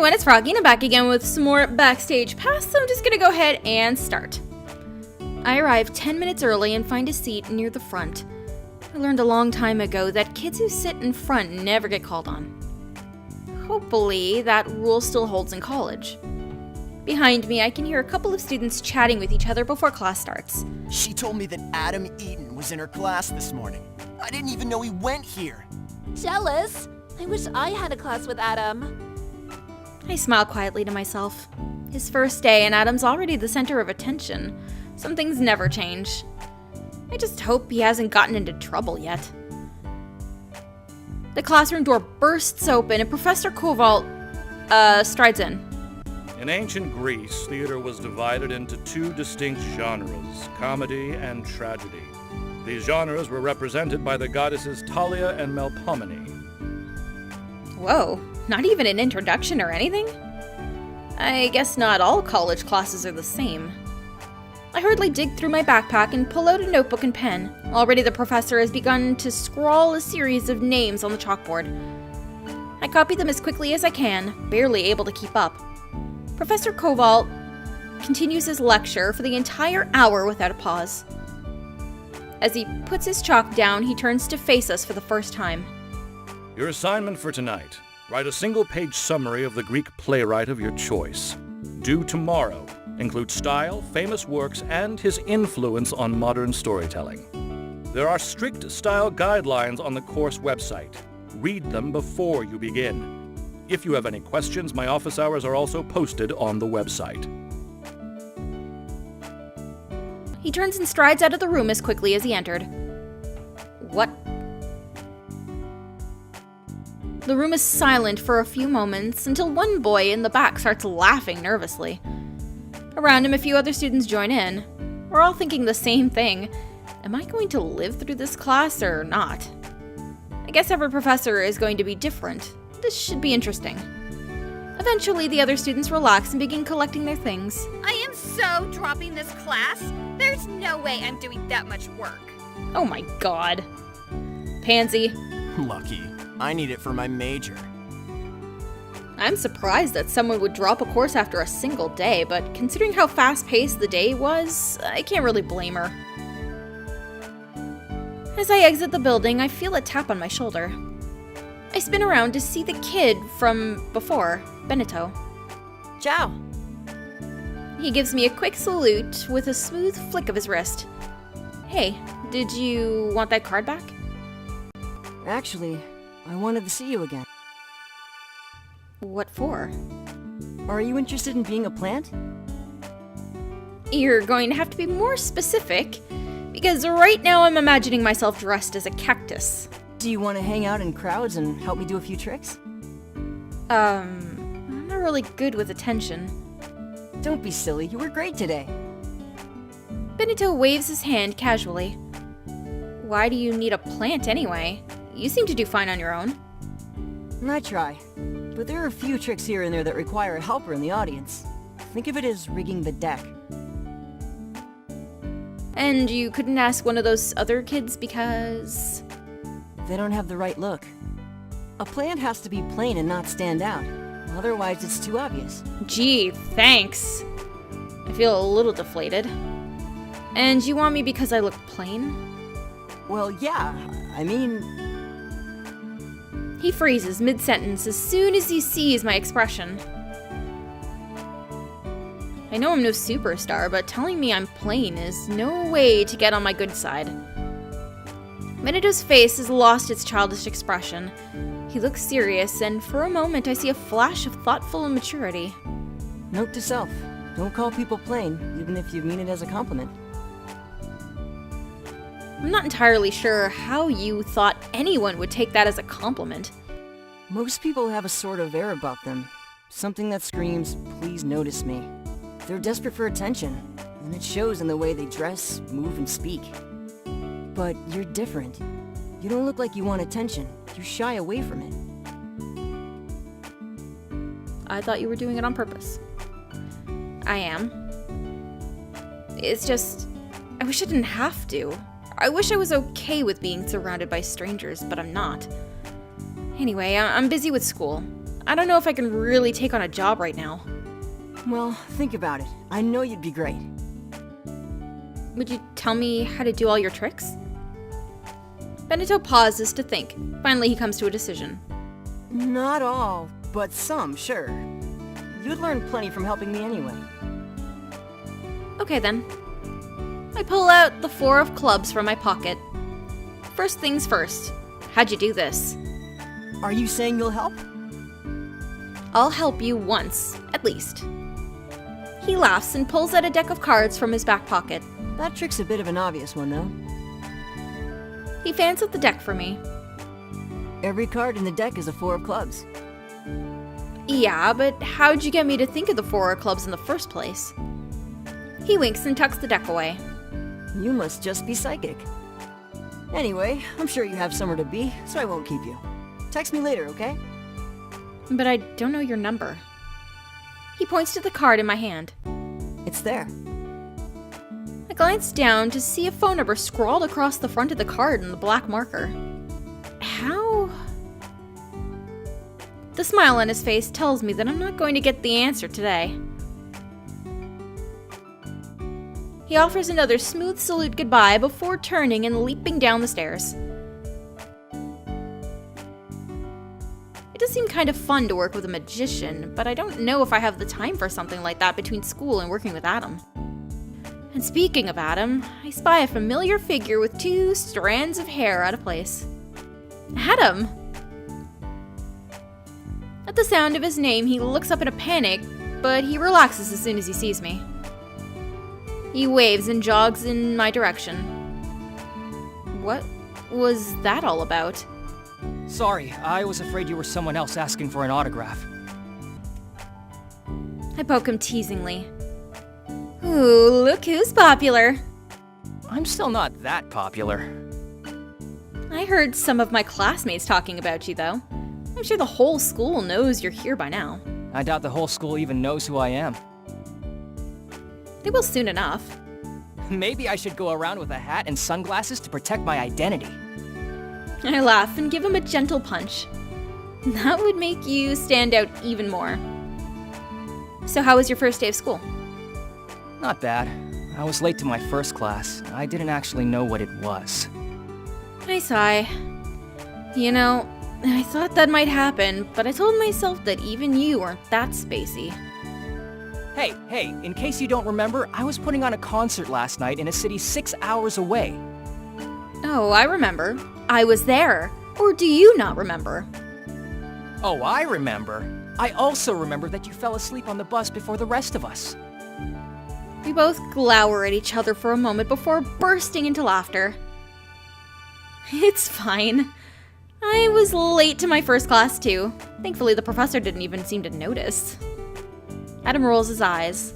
everyone, it's Froggy and I'm back again with some more Backstage Pass, so I'm just gonna go ahead and start. I arrive 10 minutes early and find a seat near the front. I learned a long time ago that kids who sit in front never get called on. Hopefully, that rule still holds in college. Behind me, I can hear a couple of students chatting with each other before class starts. She told me that Adam Eaton was in her class this morning. I didn't even know he went here. Jealous? I wish I had a class with Adam. I smile quietly to myself. His first day and Adam's already the center of attention. Some things never change. I just hope he hasn't gotten into trouble yet. The classroom door bursts open and Professor Koval, strides in. In ancient Greece, theater was divided into two distinct genres, comedy and tragedy. These genres were represented by the goddesses Thalia and Melpomene. Whoa, not even an introduction or anything? I guess not all college classes are the same. I hurriedly dig through my backpack and pull out a notebook and pen. Already the professor has begun to scrawl a series of names on the chalkboard. I copy them as quickly as I can, barely able to keep up. Professor Koval continues his lecture for the entire hour without a pause. As he puts his chalk down, he turns to face us for the first time. Your assignment for tonight: write a single-page summary of the Greek playwright of your choice. Due tomorrow. Include style, famous works, and his influence on modern storytelling. There are strict style guidelines on the course website. Read them before you begin. If you have any questions, my office hours are also posted on the website. He turns and strides out of the room as quickly as he entered. What? The room is silent for a few moments until one boy in the back starts laughing nervously. Around him, a few other students join in. We're all thinking the same thing. Am I going to live through this class or not? I guess every professor is going to be different. This should be interesting. Eventually, the other students relax and begin collecting their things. I am so dropping this class. There's no way I'm doing that much work. Oh my god. Pansy. Lucky. I need it for my major. I'm surprised that someone would drop a course after a single day, but considering how fast-paced the day was, I can't really blame her. As I exit the building, I feel a tap on my shoulder. I spin around to see the kid from before, Benito. Ciao. He gives me a quick salute with a smooth flick of his wrist. Hey, did you want that card back? Actually, I wanted to see you again. What for? Are you interested in being a plant? You're going to have to be more specific, because right now I'm imagining myself dressed as a cactus. Do you want to hang out in crowds and help me do a few tricks? I'm not really good with attention. Don't be silly, you were great today. Benito waves his hand casually. Why do you need a plant anyway? You seem to do fine on your own. I try, but there are a few tricks here and there that require a helper in the audience. Think of it as rigging the deck. And you couldn't ask one of those other kids because... They don't have the right look. A plant has to be plain and not stand out. Otherwise, it's too obvious. Gee, thanks. I feel a little deflated. And you want me because I look plain? Well, yeah, I mean... He freezes mid-sentence as soon as he sees my expression. I know I'm no superstar, but telling me I'm plain is no way to get on my good side. Benito's face has lost its childish expression. He looks serious, and for a moment I see a flash of thoughtful maturity. Note to self, don't call people plain, even if you mean it as a compliment. I'm not entirely sure how you thought anyone would take that as a compliment. Most people have a sort of air about them. Something that screams, please notice me. They're desperate for attention, and it shows in the way they dress, move, and speak. But you're different. You don't look like you want attention. You shy away from it. I thought you were doing it on purpose. I am. It's just, I wish I didn't have to. I wish I was okay with being surrounded by strangers, but I'm not. Anyway, I'm busy with school. I don't know if I can really take on a job right now. Well, think about it. I know you'd be great. Would you tell me how to do all your tricks? Benito pauses to think. Finally, he comes to a decision. Not all, but some, sure. You'd learn plenty from helping me anyway. Okay then. I pull out the 4 of clubs from my pocket. First things first. How'd you do this? Are you saying you'll help? I'll help you once, at least. He laughs and pulls out a deck of cards from his back pocket. That trick's a bit of an obvious one, though. He fans out the deck for me. Every card in the deck is a 4 of clubs. Yeah, but how'd you get me to think of the 4 of clubs in the first place? He winks and tucks the deck away. You must just be psychic. Anyway, I'm sure you have somewhere to be, so I won't keep you. Text me later, okay? But I don't know your number. He points to the card in my hand. It's there. I glance down to see a phone number scrawled across the front of the card in the black marker. How? The smile on his face tells me that I'm not going to get the answer today. He offers another smooth salute goodbye before turning and leaping down the stairs. It does seem kind of fun to work with a magician, but I don't know if I have the time for something like that between school and working with Adam. And speaking of Adam, I spy a familiar figure with 2 strands of hair out of place. Adam! At the sound of his name, he looks up in a panic, but he relaxes as soon as he sees me. He waves and jogs in my direction. What was that all about? Sorry, I was afraid you were someone else asking for an autograph. I poke him teasingly. Ooh, look who's popular. I'm still not that popular. I heard some of my classmates talking about you, though. I'm sure the whole school knows you're here by now. I doubt the whole school even knows who I am. They will soon enough. Maybe I should go around with a hat and sunglasses to protect my identity. I laugh and give him a gentle punch. That would make you stand out even more. So how was your first day of school? Not bad. I was late to my first class. I didn't actually know what it was. I sigh. You know, I thought that might happen, but I told myself that even you weren't that spacey. Hey, in case you don't remember, I was putting on a concert last night in a city 6 hours away. Oh, I remember. I was there. Or do you not remember? Oh, I remember. I also remember that you fell asleep on the bus before the rest of us. We both glower at each other for a moment before bursting into laughter. It's fine. I was late to my first class too. Thankfully, the professor didn't even seem to notice. Adam rolls his eyes.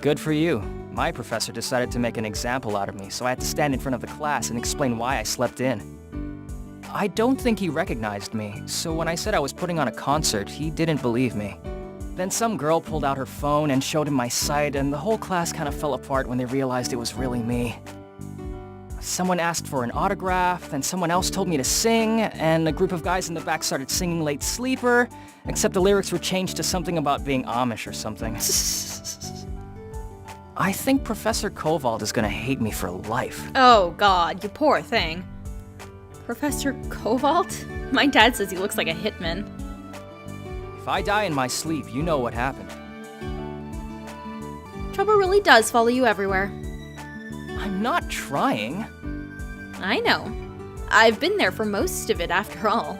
Good for you. My professor decided to make an example out of me, so I had to stand in front of the class and explain why I slept in. I don't think he recognized me, so when I said I was putting on a concert, he didn't believe me. Then some girl pulled out her phone and showed him my site, and the whole class kind of fell apart when they realized it was really me. Someone asked for an autograph, then someone else told me to sing, and a group of guys in the back started singing Late Sleeper, except the lyrics were changed to something about being Amish or something. I think Professor Koval is gonna hate me for life. Oh god, you poor thing. Professor Kovalt? My dad says he looks like a hitman. If I die in my sleep, you know what happened. Trouble really does follow you everywhere. I'm not trying. I know. I've been there for most of it after all.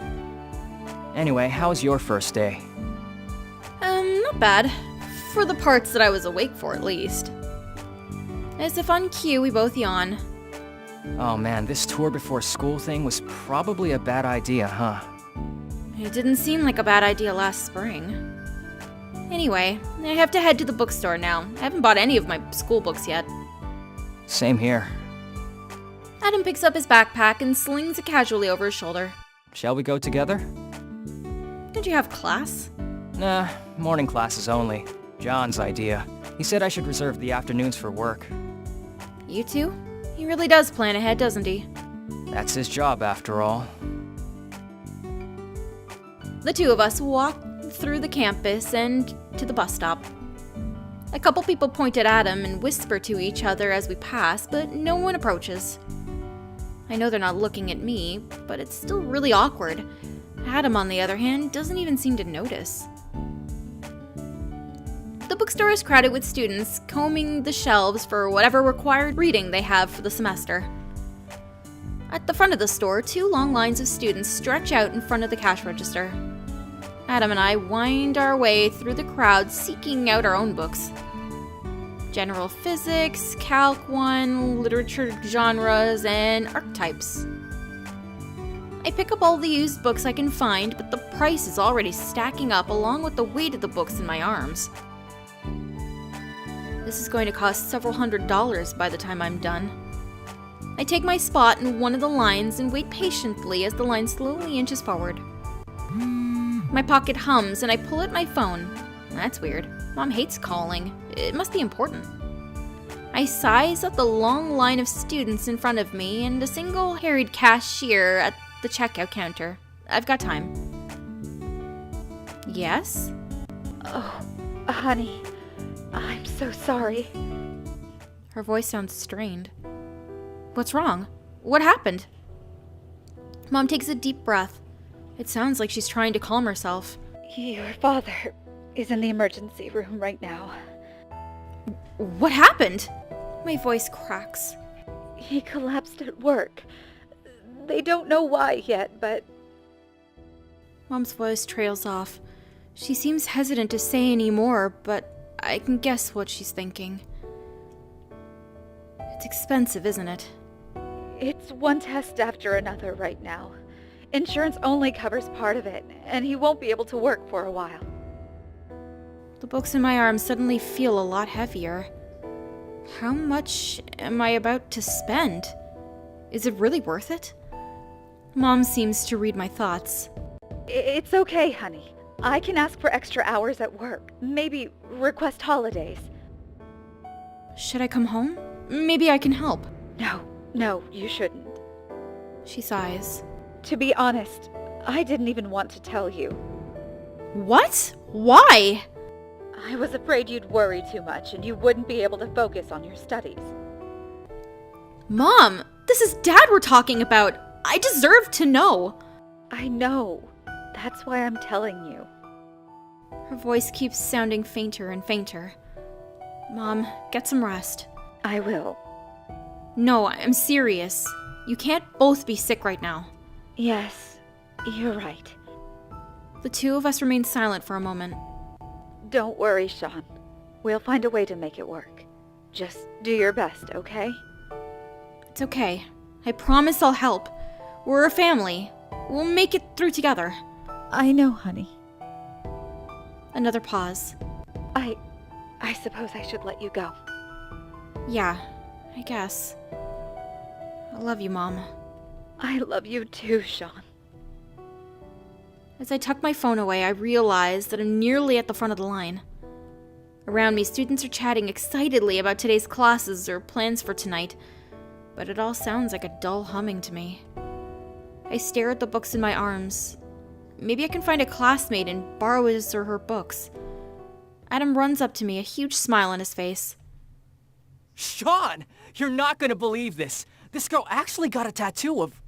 Anyway, how was your first day? Not bad. For the parts that I was awake for, at least. As if on cue, we both yawn. Oh man, this tour before school thing was probably a bad idea, huh? It didn't seem like a bad idea last spring. Anyway, I have to head to the bookstore now. I haven't bought any of my school books yet. Same here. Adam picks up his backpack and slings it casually over his shoulder. Shall we go together? Don't you have class? Nah, morning classes only. John's idea. He said I should reserve the afternoons for work. You two? He really does plan ahead, doesn't he? That's his job, after all. The two of us walk through the campus and to the bus stop. A couple people point at Adam and whisper to each other as we pass, but no one approaches. I know they're not looking at me, but it's still really awkward. Adam, on the other hand, doesn't even seem to notice. The bookstore is crowded with students combing the shelves for whatever required reading they have for the semester. At the front of the store, two long lines of students stretch out in front of the cash register. Adam and I wind our way through the crowd seeking out our own books. General Physics, Calc 1, Literature Genres, and Archetypes. I pick up all the used books I can find, but the price is already stacking up along with the weight of the books in my arms. This is going to cost several $100s by the time I'm done. I take my spot in one of the lines and wait patiently as the line slowly inches forward. My pocket hums and I pull out my phone. That's weird. Mom hates calling. It must be important. I size up the long line of students in front of me and a single harried cashier at the checkout counter. I've got time. Yes? Oh, honey, I'm so sorry. Her voice sounds strained. What's wrong? What happened? Mom takes a deep breath. It sounds like she's trying to calm herself. Your father is in the emergency room right now. What happened? My voice cracks. He collapsed at work. They don't know why yet, but... Mom's voice trails off. She seems hesitant to say any more, but I can guess what she's thinking. It's expensive, isn't it? It's one test after another right now. Insurance only covers part of it, and he won't be able to work for a while. The books in my arms suddenly feel a lot heavier. How much am I about to spend? Is it really worth it? Mom seems to read my thoughts. It's okay, honey. I can ask for extra hours at work. Maybe request holidays. Should I come home? Maybe I can help. No, you shouldn't. She sighs. To be honest, I didn't even want to tell you. What? Why? I was afraid you'd worry too much and you wouldn't be able to focus on your studies. Mom, this is Dad we're talking about. I deserve to know. I know. That's why I'm telling you. Her voice keeps sounding fainter and fainter. Mom, get some rest. I will. No, I'm serious. You can't both be sick right now. Yes, you're right. The two of us remain silent for a moment. Don't worry, Sean. We'll find a way to make it work. Just do your best, okay? It's okay. I promise I'll help. We're a family. We'll make it through together. I know, honey. Another pause. I suppose I should let you go. Yeah, I guess. I love you, Mom. I love you too, Sean. As I tuck my phone away, I realize that I'm nearly at the front of the line. Around me, students are chatting excitedly about today's classes or plans for tonight, but it all sounds like a dull humming to me. I stare at the books in my arms. Maybe I can find a classmate and borrow his or her books. Adam runs up to me, a huge smile on his face. Sean! You're not gonna believe this! This girl actually got a tattoo of...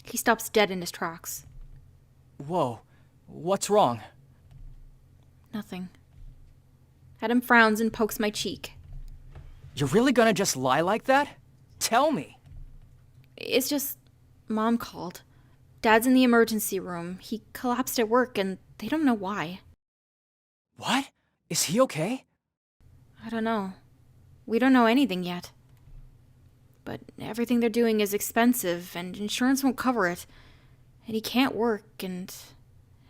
He stops dead in his tracks. Whoa. What's wrong? Nothing. Adam frowns and pokes my cheek. You're really gonna just lie like that? Tell me! It's just... Mom called. Dad's in the emergency room. He collapsed at work and they don't know why. What? Is he okay? I don't know. We don't know anything yet. But everything they're doing is expensive and insurance won't cover it. And he can't work and...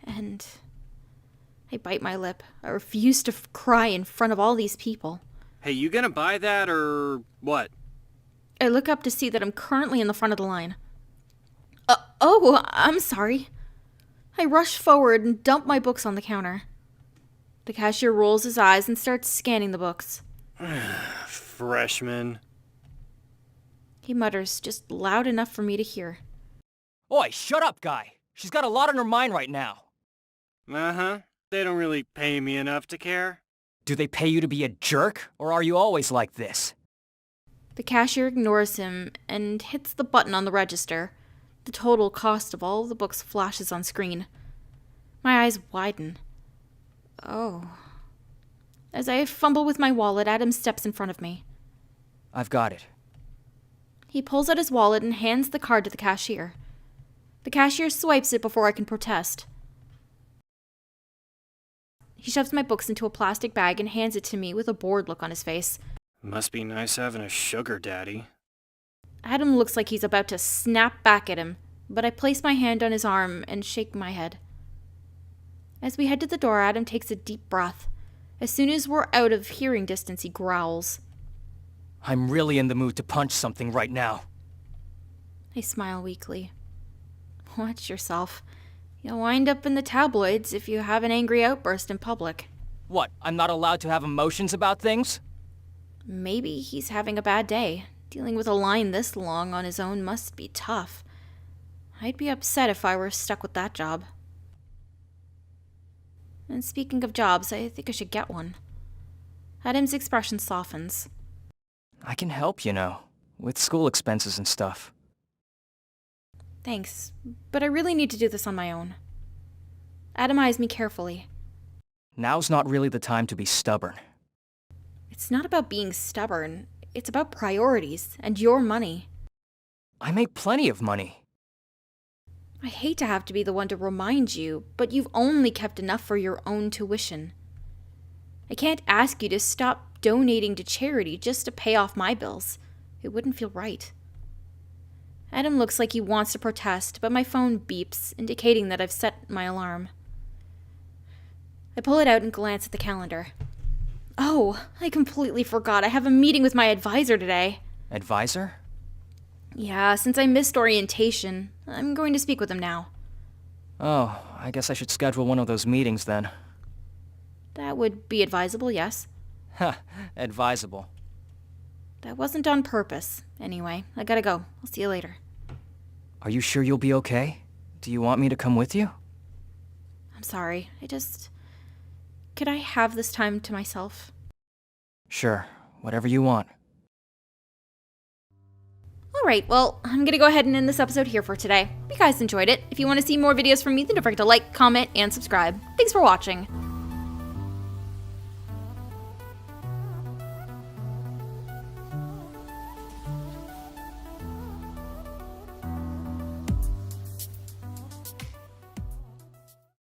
I bite my lip. I refuse to cry in front of all these people. Hey, you gonna buy that or what? I look up to see that I'm currently in the front of the line. Oh, I'm sorry. I rush forward and dump my books on the counter. The cashier rolls his eyes and starts scanning the books. Freshman. He mutters, just loud enough for me to hear. Oi, shut up, guy! She's got a lot on her mind right now. Uh-huh. They don't really pay me enough to care. Do they pay you to be a jerk, or are you always like this? The cashier ignores him and hits the button on the register. The total cost of all of the books flashes on screen. My eyes widen. Oh. As I fumble with my wallet, Adam steps in front of me. I've got it. He pulls out his wallet and hands the card to the cashier. The cashier swipes it before I can protest. He shoves my books into a plastic bag and hands it to me with a bored look on his face. Must be nice having a sugar daddy. Adam looks like he's about to snap back at him, but I place my hand on his arm and shake my head. As we head to the door, Adam takes a deep breath. As soon as we're out of hearing distance, he growls. I'm really in the mood to punch something right now. I smile weakly. Watch yourself. You'll wind up in the tabloids if you have an angry outburst in public. What, I'm not allowed to have emotions about things? Maybe he's having a bad day. Dealing with a line this long on his own must be tough. I'd be upset if I were stuck with that job. And speaking of jobs, I think I should get one. Adam's expression softens. I can help, you know, with school expenses and stuff. Thanks, but I really need to do this on my own. Adam eyes me carefully. Now's not really the time to be stubborn. It's not about being stubborn. It's about priorities and your money. I make plenty of money. I hate to have to be the one to remind you, but you've only kept enough for your own tuition. I can't ask you to stop donating to charity just to pay off my bills. It wouldn't feel right. Adam looks like he wants to protest, but my phone beeps, indicating that I've set my alarm. I pull it out and glance at the calendar. Oh, I completely forgot. I have a meeting with my advisor today. Advisor? Yeah, since I missed orientation, I'm going to speak with him now. Oh, I guess I should schedule one of those meetings then. That would be advisable, yes. Ha, advisable. That wasn't on purpose. Anyway, I gotta go. I'll see you later. Are you sure you'll be okay? Do you want me to come with you? I'm sorry. Could I have this time to myself? Sure, whatever you want. Alright, well, I'm gonna go ahead and end this episode here for today. Hope you guys enjoyed it. If you want to see more videos from me, then don't forget to like, comment, and subscribe. Thanks for watching.